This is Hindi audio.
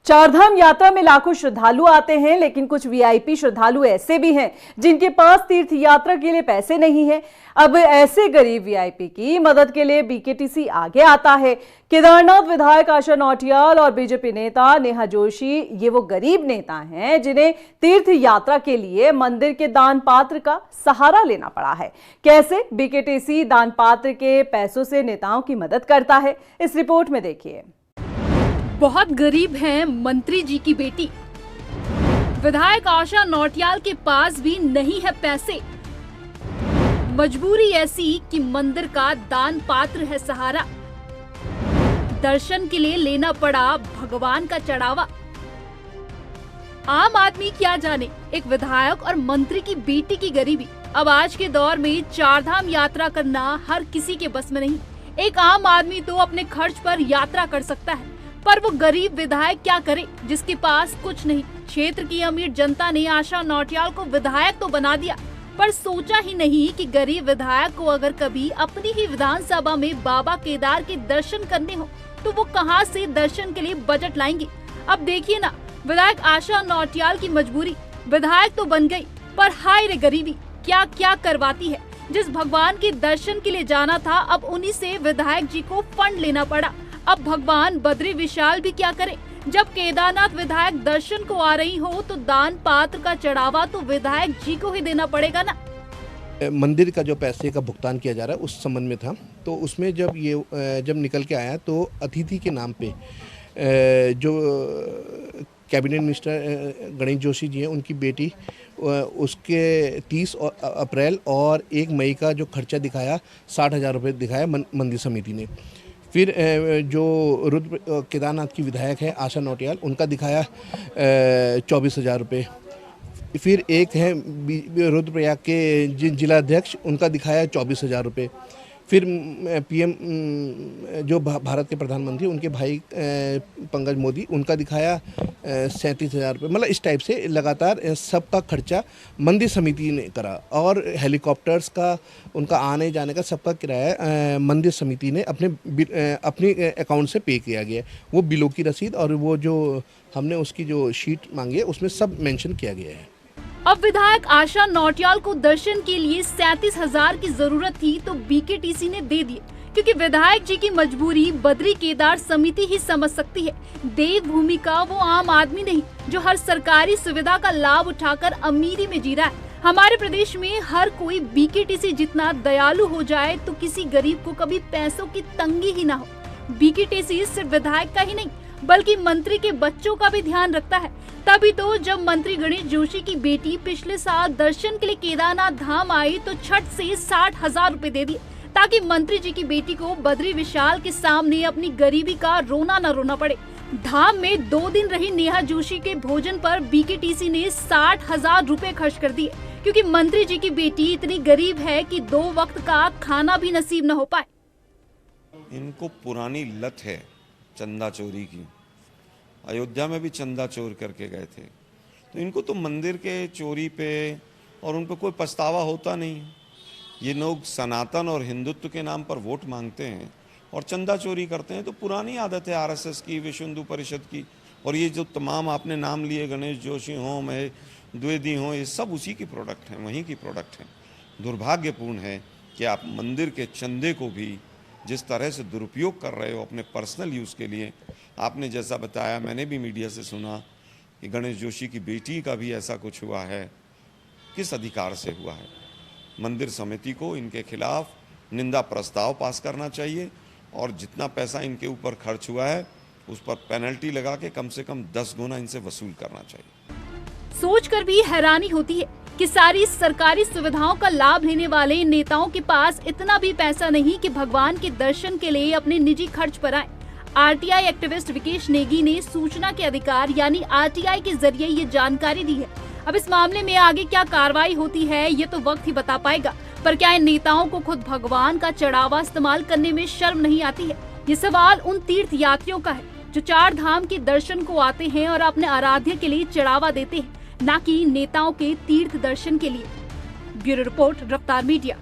चारधाम यात्रा में लाखों श्रद्धालु आते हैं, लेकिन कुछ वीआईपी श्रद्धालु ऐसे भी हैं जिनके पास तीर्थ यात्रा के लिए पैसे नहीं है। अब ऐसे गरीब वीआईपी की मदद के लिए बीकेटीसी आगे आता है। केदारनाथ विधायक आशा नौटियाल और बीजेपी नेता नेहा जोशी ये वो गरीब नेता हैं जिन्हें तीर्थ यात्रा के लिए मंदिर के दान पात्र का सहारा लेना पड़ा है। कैसे बीकेटीसी दान पात्र के पैसों से नेताओं की मदद करता है, इस रिपोर्ट में देखिए। बहुत गरीब हैं मंत्री जी की बेटी। विधायक आशा नौटियाल के पास भी नहीं है पैसे। मजबूरी ऐसी कि मंदिर का दान पात्र है सहारा। दर्शन के लिए लेना पड़ा भगवान का चढ़ावा। आम आदमी क्या जाने एक विधायक और मंत्री की बेटी की गरीबी। अब आज के दौर में चारधाम यात्रा करना हर किसी के बस में नहीं। एक आम आदमी तो अपने खर्च पर यात्रा कर सकता है, पर वो गरीब विधायक क्या करे जिसके पास कुछ नहीं। क्षेत्र की अमीर जनता ने आशा नौटियाल को विधायक तो बना दिया, पर सोचा ही नहीं कि गरीब विधायक को अगर कभी अपनी ही विधानसभा में बाबा केदार के दर्शन करने हो तो वो कहां से दर्शन के लिए बजट लाएंगे। अब देखिए ना, विधायक आशा नौटियाल की मजबूरी। विधायक तो बन गई, पर हाय रे गरीबी क्या क्या करवाती है। जिस भगवान के दर्शन के लिए जाना था, अब उन्हीं से विधायक जी को फंड लेना पड़ा। अब भगवान बद्री विशाल भी क्या करे। जब केदारनाथ विधायक दर्शन को आ रही हो तो दान पात्र का चढ़ावा तो विधायक जी को ही देना पड़ेगा ना। मंदिर का जो पैसे का भुगतान किया जा रहा है उस संबंध में था, तो उसमें जब निकल के आया तो अतिथि के नाम पे जो कैबिनेट मिनिस्टर गणेश जोशी जी हैं, उनकी बेटी, उसके 30 अप्रैल और 1 मई का जो खर्चा दिखाया 60,000 रुपये दिखाया मंदिर समिति ने। फिर जो रुद्र केदारनाथ की विधायक है आशा नौटियाल, उनका दिखाया 24,000 रुपये। फिर एक है रुद्रप्रयाग के जिला अध्यक्ष, उनका दिखाया 24,000 रुपये। फिर पीएम जो भारत के प्रधानमंत्री, उनके भाई पंकज मोदी, उनका दिखाया 37,000 रुपये। मतलब इस टाइप से लगातार सबका खर्चा मंदिर समिति ने करा, और हेलीकॉप्टर्स का, उनका आने जाने का सबका किराया मंदिर समिति ने अपनी अकाउंट से पे किया गया। वो बिलों की रसीद और वो जो हमने उसकी जो शीट मांगी है उसमें सब मेंशन किया गया है। अब विधायक आशा नौटियाल को दर्शन के लिए 37,000 की जरूरत थी तो बीकेटीसी ने दे दिए, क्योंकि विधायक जी की मजबूरी बद्री केदार समिति ही समझ सकती है। देवभूमि का वो आम आदमी नहीं जो हर सरकारी सुविधा का लाभ उठाकर अमीरी में जी रहा है। हमारे प्रदेश में हर कोई बीकेटीसी जितना दयालु हो जाए तो किसी गरीब को कभी पैसों की तंगी ही ना हो। बीकेटीसी सिर्फ विधायक का ही नहीं बल्कि मंत्री के बच्चों का भी ध्यान रखता है। तभी तो जब मंत्री गणेश जोशी की बेटी पिछले साल दर्शन के लिए केदारनाथ धाम आई तो छठ से 60,000 रुपए दे दिए, ताकि मंत्री जी की बेटी को बद्री विशाल के सामने अपनी गरीबी का रोना न रोना पड़े। धाम में 2 दिन रही नेहा जोशी के भोजन पर बीकेटीसी ने 60,000 रुपए खर्च कर दिए, क्योंकि मंत्री जी की बेटी इतनी गरीब है कि 2 वक्त का खाना भी नसीब न हो पाए। इनको पुरानी लत है चंदा चोरी की। अयोध्या में भी चंदा चोर करके गए थे, तो इनको तो मंदिर के चोरी पे और उन पर कोई पछतावा होता नहीं। ये लोग सनातन और हिंदुत्व के नाम पर वोट मांगते हैं और चंदा चोरी करते हैं। तो पुरानी आदत है आरएसएस की, विश्व हिंदू परिषद की। और ये जो तमाम आपने नाम लिए, गणेश जोशी हों, महेश द्विवेदी हों, ये सब उसी की प्रोडक्ट हैं, वहीं की प्रोडक्ट हैं। दुर्भाग्यपूर्ण है कि आप मंदिर के चंदे को भी जिस तरह से दुरुपयोग कर रहे हो अपने पर्सनल यूज़ के लिए। आपने जैसा बताया, मैंने भी मीडिया से सुना कि गणेश जोशी की बेटी का भी ऐसा कुछ हुआ है। किस अधिकार से हुआ है? मंदिर समिति को इनके खिलाफ निंदा प्रस्ताव पास करना चाहिए, और जितना पैसा इनके ऊपर खर्च हुआ है उस पर पेनल्टी लगा के कम से कम 10 गुना इनसे वसूल करना चाहिए। सोचकर भी हैरानी होती है कि सारी सरकारी सुविधाओं का लाभ लेने वाले नेताओं के पास इतना भी पैसा नहीं कि भगवान के दर्शन के लिए अपने निजी खर्च पर आए। आरटीआई एक्टिविस्ट विकेश नेगी ने सूचना के अधिकार यानी आरटीआई के जरिए ये जानकारी दी है। अब इस मामले में आगे क्या कार्रवाई होती है ये तो वक्त ही बता पाएगा, पर क्या इन नेताओं को खुद भगवान का चढ़ावा इस्तेमाल करने में शर्म नहीं आती है? ये सवाल उन तीर्थ यात्रियों का है जो 4 धाम के दर्शन को आते हैं और अपने आराध्य के लिए चढ़ावा देते हैं, न कि नेताओं के तीर्थ दर्शन के लिए। ब्यूरो रिपोर्ट, रफ्तार मीडिया।